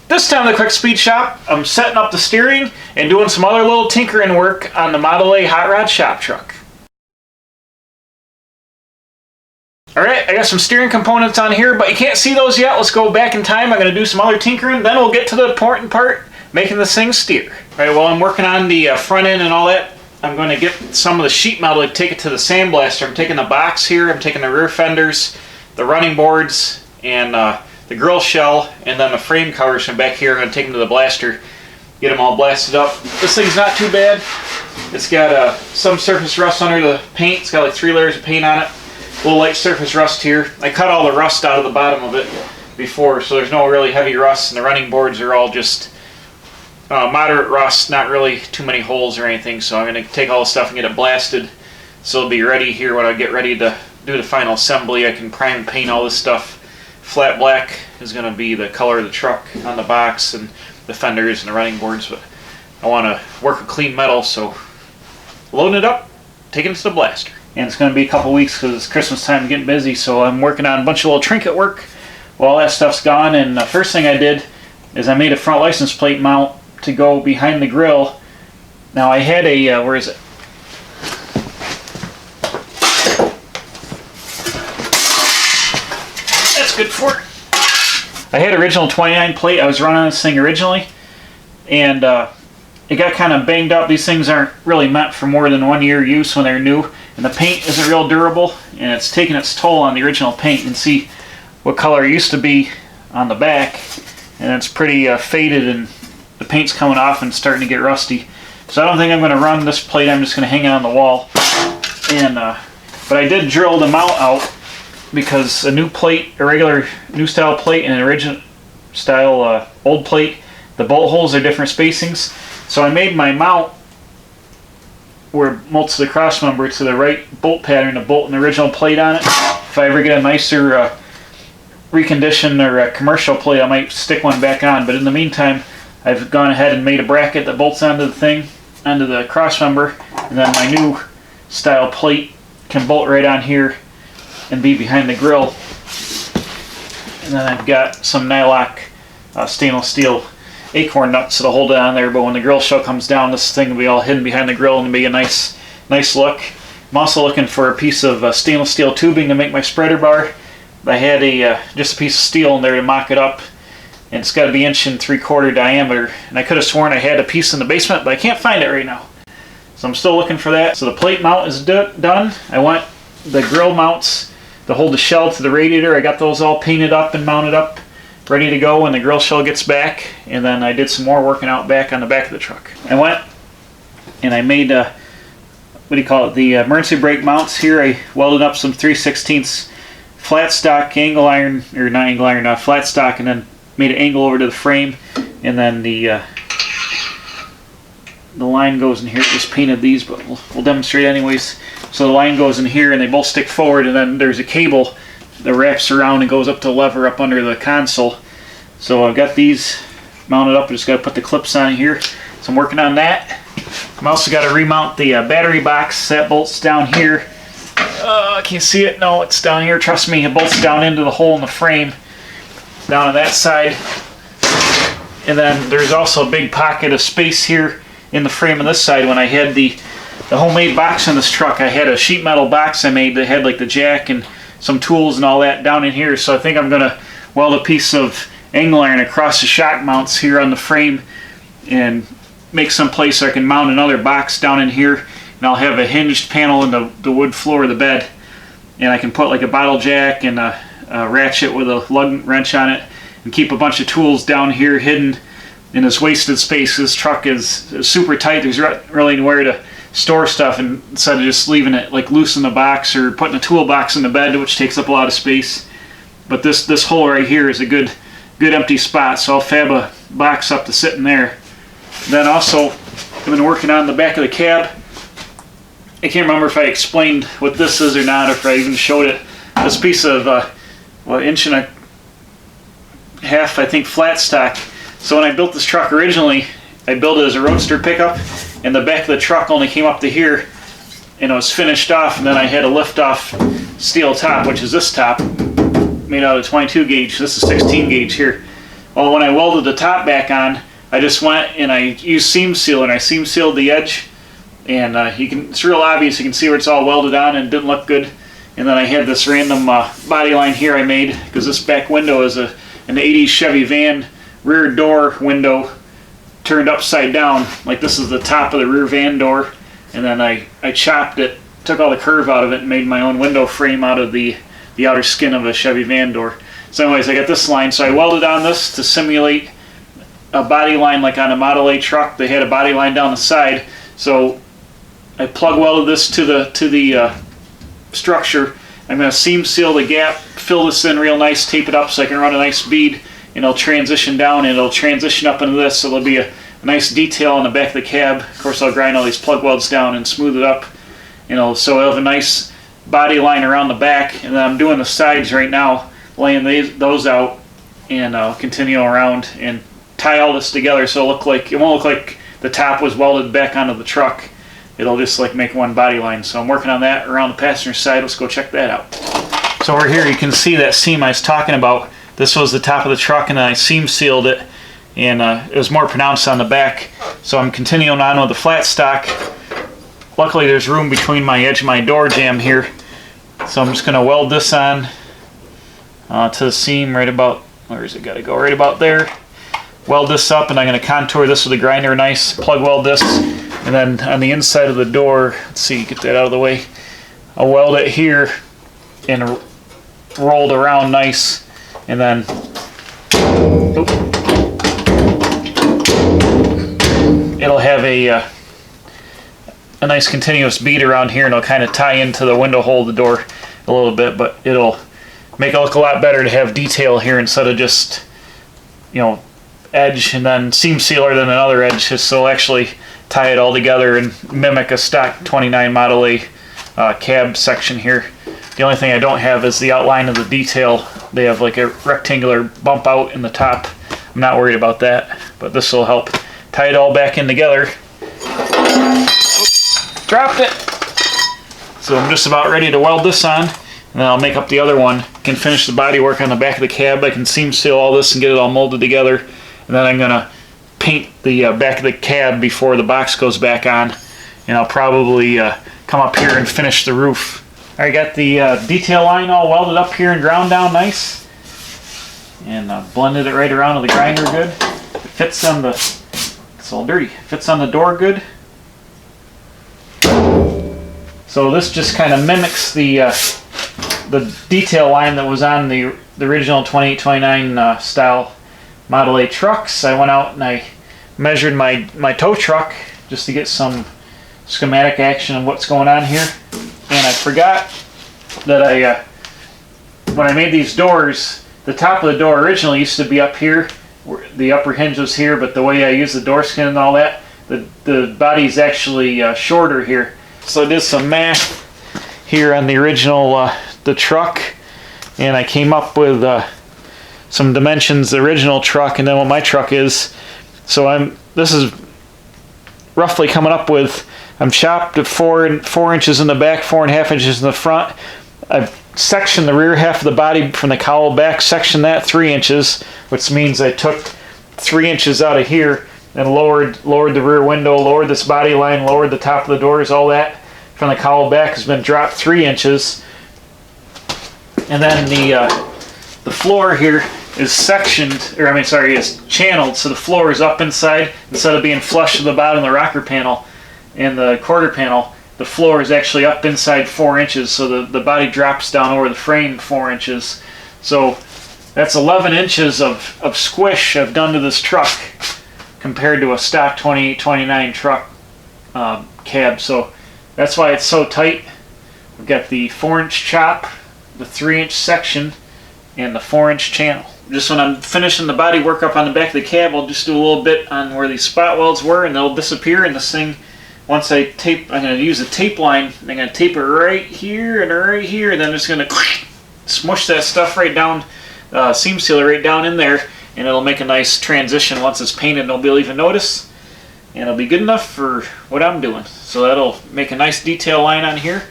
This time at the Quick Speed Shop, I'm setting up the steering and doing some other little tinkering work on the Model A Hot Rod Shop Truck. Alright, I got some steering components on here, but you can't see those yet. Let's go back in time. I'm going to do some other tinkering, then we'll get to the important part, making this thing steer. Alright, while I'm working on the front end and all that, I'm going to get some of the sheet metal to take it to the sandblaster. I'm taking the box here, I'm taking the rear fenders, the running boards, and the grill shell, and then the frame covers from back here. I'm going to take them to the blaster, get them all blasted up. This thing's not too bad. It's got some surface rust under the paint. It's got like 3 layers of paint on it. A little light surface rust here. I cut all the rust out of the bottom of it before, so there's no really heavy rust, and the running boards are all just moderate rust, not really too many holes or anything. So I'm going to take all the stuff and get it blasted, so it'll be ready here when I get ready to do the final assembly. I can prime and paint all this stuff. Flat black is going to be the color of the truck on the box and the fenders and the running boards, but I want to work with clean metal, so loading it up, taking it to the blaster. And it's going to be a couple weeks because it's Christmas time, getting busy, so I'm working on a bunch of little trinket work while all that stuff's gone. And the first thing I did is I made a front license plate mount to go behind the grill. Now I had a, where is it? Good for it. I had original 29 plate. I was running this thing originally, and it got kind of banged up. These things aren't really meant for more than 1 year use when they're new, and the paint isn't real durable, and it's taking its toll on the original paint. You can see what color it used to be on the back, and it's pretty faded, and the paint's coming off and starting to get rusty. So I don't think I'm going to run this plate. I'm just going to hang it on the wall. And but I did drill the mount out, because a new plate, a regular new style plate, and an original style old plate, the bolt holes are different spacings. So I made my mount where most of the cross member to the right bolt pattern to bolt an original plate on it. If I ever get a nicer reconditioned or a commercial plate, I might stick one back on. But in the meantime, I've gone ahead and made a bracket that bolts onto the thing, onto the cross member, and then my new style plate can bolt right on here and be behind the grill. And then I've got some nylock stainless steel acorn nuts that'll hold it on there, but when the grill shell comes down, this thing will be all hidden behind the grill and be a nice look. I'm also looking for a piece of stainless steel tubing to make my spreader bar. I had just a piece of steel in there to mock it up, and it's got to be 1 3/4 diameter, and I could have sworn I had a piece in the basement, but I can't find it right now. So I'm still looking for that. So the plate mount is done. I want the grill mounts to hold the shell to the radiator. I got those all painted up and mounted up, ready to go when the grill shell gets back. And then I did some more working out back on the back of the truck. I went and I made, the emergency brake mounts here. I welded up some 3/16 flat stock angle iron, or not angle iron, flat stock, and then made an angle over to the frame. And then the line goes in here. Just painted these, but we'll demonstrate anyways. So the line goes in here, and they both stick forward, and then there's a cable that wraps around and goes up to the lever up under the console. So I've got these mounted up. I just got to put the clips on here. So I'm working on that. I'm also got to remount the battery box. That bolts down here. Can you see it? No, it's down here. Trust me, it bolts down into the hole in the frame down on that side. And then there's also a big pocket of space here in the frame on this side. When I had the homemade box in this truck, I had a sheet metal box I made that had like the jack and some tools and all that down in here. So I think I'm going to weld a piece of angle iron across the shock mounts here on the frame and make some place so I can mount another box down in here. And I'll have a hinged panel in the wood floor of the bed, and I can put like a bottle jack and a ratchet with a lug wrench on it, and keep a bunch of tools down here hidden in this wasted space. This truck is super tight. There's really nowhere to store stuff, and instead of just leaving it like loose in the box or putting a toolbox in the bed, which takes up a lot of space. But this hole right here is a good empty spot, so I'll fab a box up to sit in there. Then also, I've been working on the back of the cab. I can't remember if I explained what this is or not, or if I even showed it. This piece of 1.5 inches, I think, flat stock. So when I built this truck originally, I built it as a roadster pickup, and the back of the truck only came up to here, and it was finished off, and then I had a lift off steel top, which is this top, made out of 22 gauge. This is 16 gauge here. Well, when I welded the top back on, I just went and I used seam seal, and I seam sealed the edge, and it's real obvious. You can see where it's all welded on and it didn't look good. And then I had this random body line here I made, because this back window is an 80s Chevy van rear door window turned upside down. Like, this is the top of the rear van door, and then I chopped it, took all the curve out of it, and made my own window frame out of the outer skin of a Chevy van door. So anyways, I got this line, so I welded on this to simulate a body line like on a Model A truck. They had a body line down the side, so I plug welded this to the structure. I'm going to seam seal the gap, fill this in real nice, tape it up so I can run a nice bead, and it'll transition down, and it'll transition up into this, so there'll be a nice detail on the back of the cab. Of course, I'll grind all these plug welds down and smooth it up, so I'll have a nice body line around the back. And then I'm doing the sides right now, laying those out, and I'll continue around and tie all this together so it won't look like the top was welded back onto the truck. It'll just like make one body line. So I'm working on that around the passenger side. Let's go check that out. So over here you can see that seam I was talking about. This was the top of the truck, and then I seam sealed it, and it was more pronounced on the back. So I'm continuing on with the flat stock. Luckily there's room between my edge and my door jamb here. So I'm just going to weld this on to the seam right about, where is it got to go? Right about there. Weld this up, and I'm going to contour this with a grinder nice, plug weld this, and then on the inside of the door, let's see, get that out of the way, I'll weld it here and rolled around nice, and then it'll have a nice continuous bead around here, and it'll kind of tie into the window hole of the door a little bit, but it'll make it look a lot better to have detail here instead of just, edge and then seam sealer than another edge, just so actually tie it all together and mimic a stock 29 Model A cab section here. The only thing I don't have is the outline of the detail. They have like a rectangular bump out in the top. I'm not worried about that, but this will help tie it all back in together. Oops, dropped it! So I'm just about ready to weld this on, and then I'll make up the other one. Can finish the body work on the back of the cab. I can seam seal all this and get it all molded together. And then I'm going to paint the back of the cab before the box goes back on. And I'll probably come up here and finish the roof. I got the detail line all welded up here and ground down nice. And blended it right around with the grinder good. It fits on the, it's all dirty, fits on the door good. So this just kind of mimics the detail line that was on the original 2829 style Model A trucks. I went out and I measured my tow truck just to get some schematic action of what's going on here. And I forgot that when I made these doors, the top of the door originally used to be up here, the upper hinge was here, but the way I use the door skin and all that, the body's actually shorter here. So I did some math here on the original the truck, and I came up with some dimensions, the original truck, and then what my truck is. So this is roughly coming up with, I'm chopped at 4 inches in the back, 4.5 inches in the front. I've sectioned the rear half of the body from the cowl back, sectioned that 3 inches, which means I took 3 inches out of here and lowered the rear window, lowered this body line, lowered the top of the doors, all that from the cowl back has been dropped 3 inches. And then the floor here is sectioned, or is channeled, so the floor is up inside instead of being flush to the bottom of the rocker panel and the quarter panel. The floor is actually up inside 4 inches, so the body drops down over the frame 4 inches. So that's 11 inches of squish I've done to this truck compared to a stock 2829 truck cab. So that's why it's so tight. We've got the 4-inch chop, the 3-inch section, and the 4-inch channel. Just when I'm finishing the body work up on the back of the cab, I'll just do a little bit on where these spot welds were, and they'll disappear in this thing. Once I tape, I'm going to use a tape line. I'm going to tape it right here and right here, and then I'm just going to smush that stuff right down, seam sealer right down in there, and it'll make a nice transition. Once it's painted, nobody will even notice, and it'll be good enough for what I'm doing. So that'll make a nice detail line on here.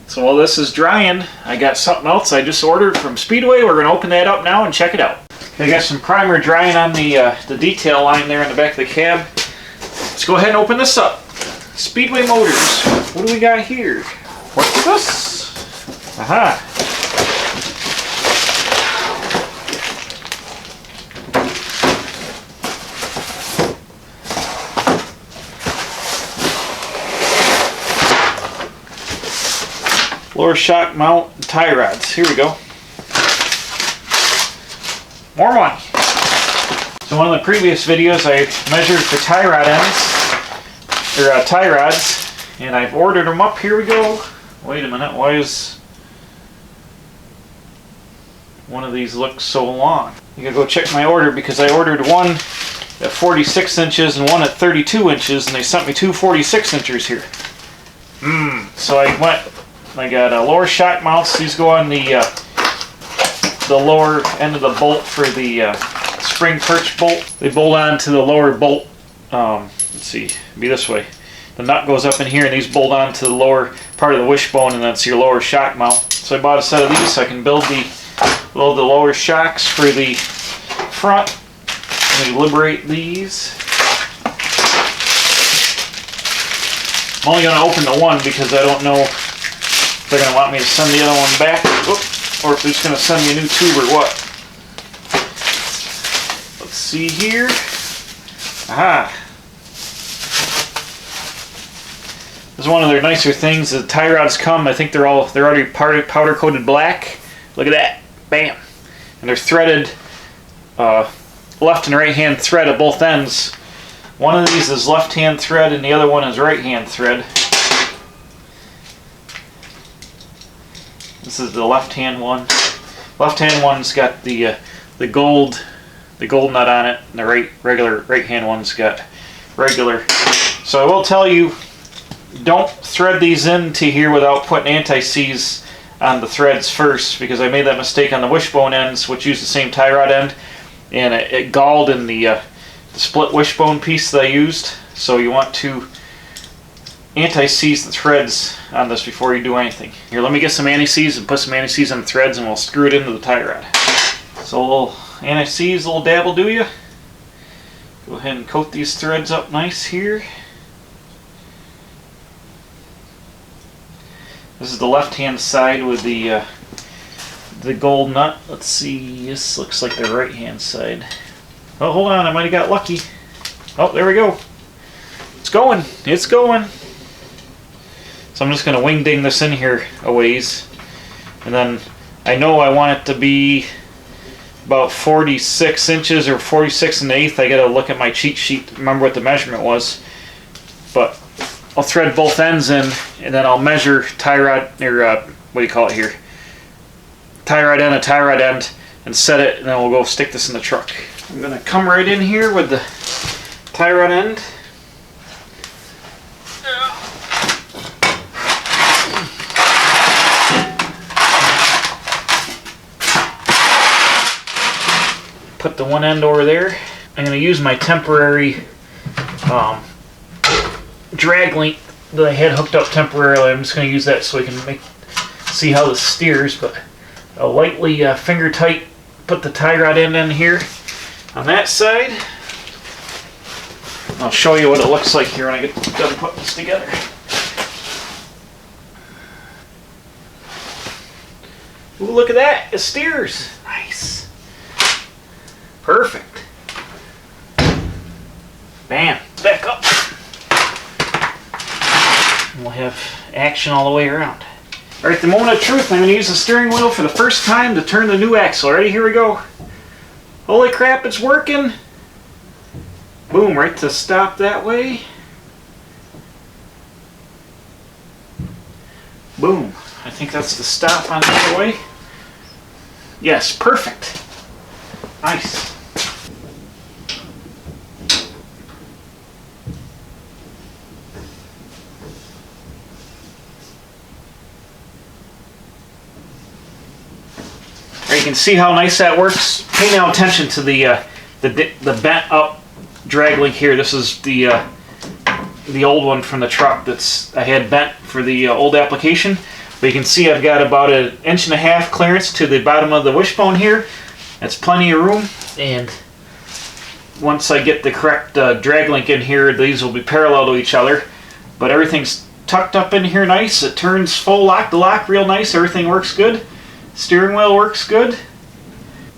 So while this is drying, I got something else I just ordered from Speedway. We're going to open that up now and check it out. I got some primer drying on the detail line there in the back of the cab. Let's go ahead and open this up. Speedway Motors. What do we got here? What's this? Aha. Lower shock mount tie rods. Here we go. More money. So one of the previous videos I measured for tie rod ends, or tie rods, and I've ordered them up. Here we go. Wait a minute, why is one of these look so long? You gotta go check my order because I ordered one at 46 inches and one at 32 inches, and they sent me two 46 inches here. So I got lower shock mounts. These go on the lower end of the bolt for the spring perch bolt. They bolt on to the lower bolt. Let's see, be this way. The nut goes up in here, and these bolt on to the lower part of the wishbone, and that's your lower shock mount. So I bought a set of these so I can build the lower shocks for the front. Let me liberate these. I'm only going to open the one because I don't know if they're going to want me to send the other one back, or if they're just going to send me a new tube or what. Let's see here. Aha. This is one of their nicer things. The tie rods come, I think they're already powder coated black. Look at that. Bam. And they're threaded, left and right hand thread at both ends. One of these is left hand thread and the other one is right hand thread. This is the left hand one. Left hand one's got the gold nut on it, and the regular right hand one's got regular. So I will tell you, don't thread these into here without putting anti-seize on the threads first, because I made that mistake on the wishbone ends, which use the same tie rod end, and it galled in the split wishbone piece that I used. So you want to anti-seize the threads on this before you do anything. Here, let me get some anti-seize and put some anti-seize on the threads, and we'll screw it into the tie rod. So a little anti-seize, a little dab will do you. Go ahead and coat these threads up nice here. This is the left-hand side with the gold nut. Let's see, this looks like the right-hand side. Oh, hold on, I might have got lucky. Oh, there we go. It's going. It's going. So I'm just going to wing ding this in here a ways. And then I know I want it to be about 46 inches or 46 1/8. I got to look at my cheat sheet to remember what the measurement was. But I'll thread both ends in, and then I'll measure tie rod, or what do you call it here? Tie rod end, a tie rod end, and set it, and then we'll go stick this in the truck. I'm going to come right in here with the tie rod end. Put the one end over there. I'm going to use my temporary drag link that I had hooked up temporarily. I'm just going to use that so we can see how this steers, but I'll lightly finger tight put the tie rod end in here on that side. I'll show you what it looks like here when I get done putting this together. Ooh, look at that! It steers! Nice! Perfect! Bam! Back up! And we'll have action all the way around. Alright, the moment of truth. I'm going to use the steering wheel for the first time to turn the new axle. Ready? Here we go. Holy crap, it's working! Boom, right to stop that way. Boom. I think that's the stop on the other way. Yes, perfect. Nice. There you can see how nice that works. Pay now attention to the bent up drag link here. This is the old one from the truck that's I had bent for the old application. But you can see I've got about 1.5 inches clearance to the bottom of the wishbone here. That's plenty of room. And once I get the correct drag link in here, these will be parallel to each other. But everything's tucked up in here nice. It turns full lock to lock real nice. Everything works good. Steering wheel works good.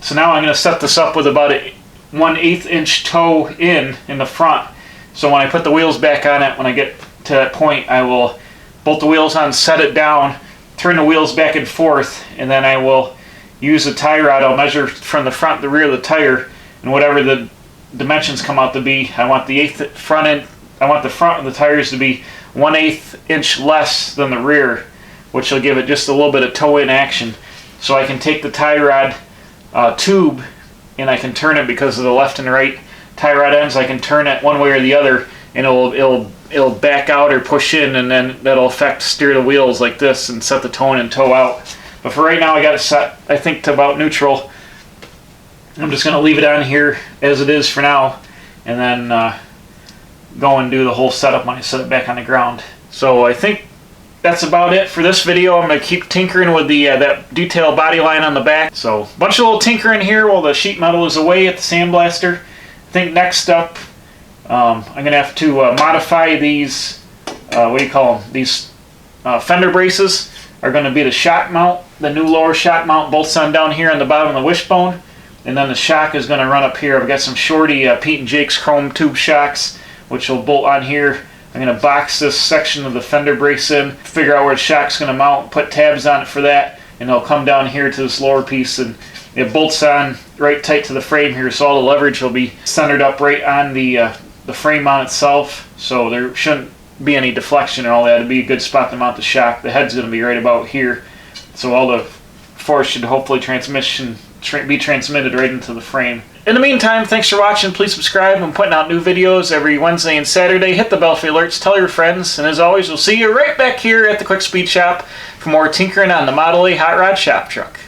So now I'm going to set this up with about a 1/8 inch toe in the front. So when I put the wheels back on it, when I get to that point, I will bolt the wheels on, set it down, turn the wheels back and forth, and then I will use the tie rod. I'll measure from the front to the rear of the tire, and whatever the dimensions come out to be, I want the front of the tires to be 1/8 inch less than the rear, which will give it just a little bit of toe-in action. So I can take the tie rod tube and I can turn it because of the left and right tie rod ends. I can turn it one way or the other, and it'll back out or push in, and then that'll steer the wheels like this and set the toe in and toe out. But for right now, I got it set, I think, to about neutral. I'm just going to leave it on here as it is for now, and then go and do the whole setup when I set it back on the ground. So I think that's about it for this video. I'm going to keep tinkering with the that detail body line on the back. So a bunch of little tinkering here while the sheet metal is away at the sandblaster. I think next up, I'm going to have to modify these, what do you call them? These fender braces are going to be the shock mount. The new lower shock mount bolts on down here on the bottom of the wishbone. And then the shock is going to run up here. I've got some shorty Pete and Jake's chrome tube shocks, which will bolt on here. I'm going to box this section of the fender brace in, figure out where the shock's going to mount, put tabs on it for that, and it'll come down here to this lower piece, and it bolts on right tight to the frame here, so all the leverage will be centered up right on the frame mount itself, so there shouldn't be any deflection and all that. It'd be a good spot to mount the shock. The head's going to be right about here, so all the force should hopefully be transmitted right into the frame. In the meantime, thanks for watching. Please subscribe. I'm putting out new videos every Wednesday and Saturday. Hit the bell for alerts. Tell your friends. And as always, we'll see you right back here at the Quick Speed Shop for more tinkering on the Model A Hot Rod Shop Truck.